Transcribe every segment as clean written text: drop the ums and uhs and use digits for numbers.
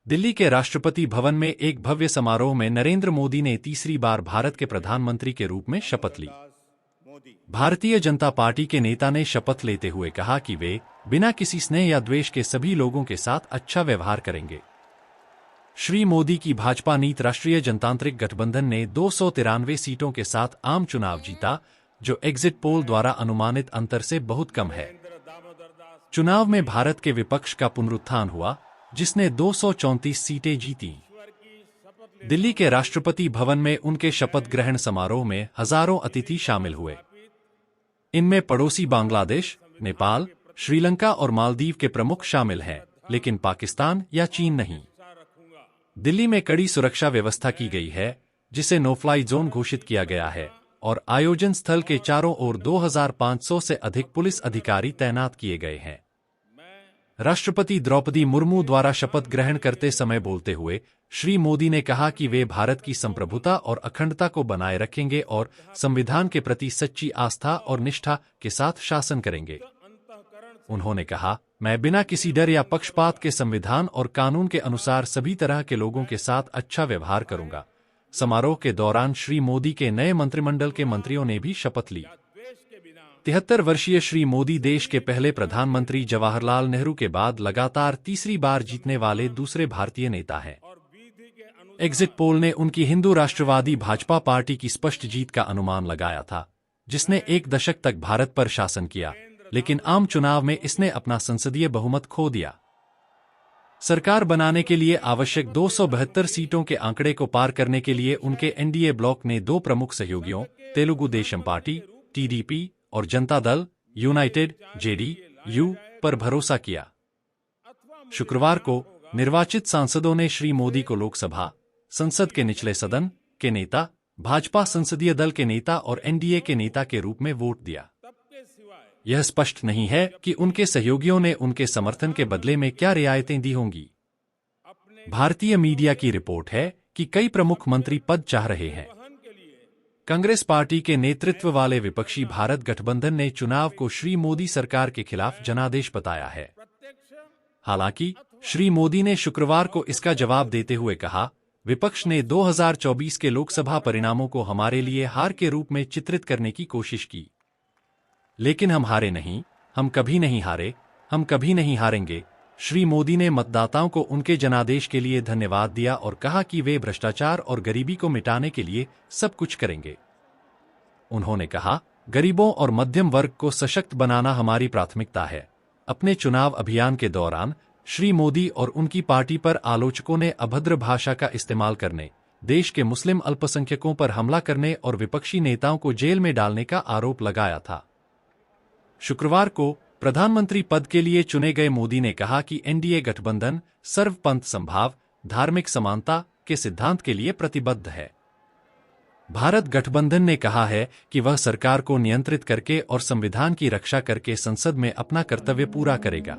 दिल्ली के राष्ट्रपति भवन में एक भव्य समारोह में नरेंद्र मोदी ने तीसरी बार भारत के प्रधानमंत्री के रूप में शपथ ली। भारतीय जनता पार्टी के नेता ने शपथ लेते हुए कहा कि वे बिना किसी स्नेह या द्वेष के सभी लोगों के साथ अच्छा व्यवहार करेंगे। श्री मोदी की भाजपा नीत राष्ट्रीय जनतांत्रिक गठबंधन ने 293 सीटों के साथ आम चुनाव जीता, जो एग्जिट पोल द्वारा अनुमानित अंतर से बहुत कम है। चुनाव में भारत के विपक्ष का पुनरुत्थान हुआ, जिसने 234 सीटें जीतीं। दिल्ली के राष्ट्रपति भवन में उनके शपथ ग्रहण समारोह में हजारों अतिथि शामिल हुए। इनमें पड़ोसी बांग्लादेश, नेपाल, श्रीलंका और मालदीव के प्रमुख शामिल हैं, लेकिन पाकिस्तान या चीन नहीं। दिल्ली में कड़ी सुरक्षा व्यवस्था की गई है, जिसे नो फ्लाई जोन घोषित किया गया है, और आयोजन स्थल के चारों ओर 2500 से अधिक पुलिस अधिकारी तैनात किए गए हैं। राष्ट्रपति द्रौपदी मुर्मू द्वारा शपथ ग्रहण करते समय बोलते हुए श्री मोदी ने कहा कि वे भारत की संप्रभुता और अखंडता को बनाए रखेंगे और संविधान के प्रति सच्ची आस्था और निष्ठा के साथ शासन करेंगे। उन्होंने कहा, मैं बिना किसी डर या पक्षपात के संविधान और कानून के अनुसार सभी तरह के लोगों के साथ अच्छा व्यवहार करूंगा। समारोह के दौरान श्री मोदी के नए मंत्रिमंडल के मंत्रियों ने भी शपथ ली। 73 वर्षीय श्री मोदी देश के पहले प्रधानमंत्री जवाहरलाल नेहरू के बाद लगातार तीसरी बार जीतने वाले दूसरे भारतीय नेता हैं। एग्जिट पोल ने उनकी हिंदू राष्ट्रवादी भाजपा पार्टी की स्पष्ट जीत का अनुमान लगाया था, जिसने एक दशक तक भारत पर शासन किया, लेकिन आम चुनाव में इसने अपना संसदीय बहुमत खो दिया। सरकार बनाने के लिए आवश्यक 272 सीटों के आंकड़े को पार करने के लिए उनके एनडीए ब्लॉक ने दो प्रमुख सहयोगियों तेलुगु देशम पार्टी (टीडीपी) और जनता दल यूनाइटेड (जेडीयू) पर भरोसा किया। शुक्रवार को निर्वाचित सांसदों ने श्री मोदी को लोकसभा, संसद के निचले सदन के नेता, भाजपा संसदीय दल के नेता और एनडीए के नेता के रूप में वोट दिया। यह स्पष्ट नहीं है कि उनके सहयोगियों ने उनके समर्थन के बदले में क्या रियायतें दी होंगी। भारतीय मीडिया की रिपोर्ट है कि कई प्रमुख मंत्री पद चाह रहे हैं। कांग्रेस पार्टी के नेतृत्व वाले विपक्षी भारत गठबंधन ने चुनाव को श्री मोदी सरकार के खिलाफ जनादेश बताया है। हालांकि श्री मोदी ने शुक्रवार को इसका जवाब देते हुए कहा, विपक्ष ने 2024 के लोकसभा परिणामों को हमारे लिए हार के रूप में चित्रित करने की कोशिश की, लेकिन हम हारे नहीं, हम कभी नहीं हारे, हम कभी नहीं हारेंगे। श्री मोदी ने मतदाताओं को उनके जनादेश के लिए धन्यवाद दिया और कहा कि वे भ्रष्टाचार और गरीबी को मिटाने के लिए सब कुछ करेंगे। उन्होंने कहा, गरीबों और मध्यम वर्ग को सशक्त बनाना हमारी प्राथमिकता है। अपने चुनाव अभियान के दौरान श्री मोदी और उनकी पार्टी पर आलोचकों ने अभद्र भाषा का इस्तेमाल करने, देश के मुस्लिम अल्पसंख्यकों पर हमला करने और विपक्षी नेताओं को जेल में डालने का आरोप लगाया था। शुक्रवार को प्रधानमंत्री पद के लिए चुने गए मोदी ने कहा कि एनडीए गठबंधन सर्वपंथ समभाव, धार्मिक समानता के सिद्धांत के लिए प्रतिबद्ध है। भारत गठबंधन ने कहा है कि वह सरकार को नियंत्रित करके और संविधान की रक्षा करके संसद में अपना कर्तव्य पूरा करेगा।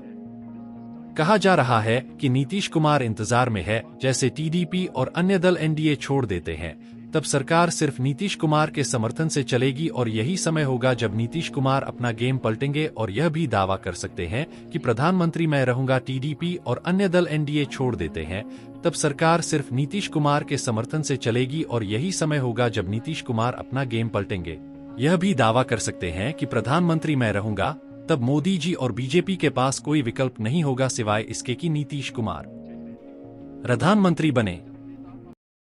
कहा जा रहा है कि नीतीश कुमार इंतजार में है। जैसे टीडीपी और अन्य दल एनडीए छोड़ देते हैं, तब सरकार सिर्फ नीतीश कुमार के समर्थन से चलेगी और यही समय होगा जब नीतीश कुमार अपना गेम पलटेंगे और यह भी दावा कर सकते हैं कि प्रधानमंत्री मैं रहूंगा। टीडीपी और अन्य दल एनडीए छोड़ देते हैं, तब सरकार सिर्फ नीतीश कुमार के समर्थन से चलेगी और यही समय होगा जब नीतीश कुमार अपना गेम पलटेंगे। यह भी दावा कर सकते हैं कि प्रधानमंत्री मैं रहूंगा, तब मोदी जी और बीजेपी के पास कोई विकल्प नहीं होगा सिवाय इसके कि नीतीश कुमार प्रधानमंत्री बने।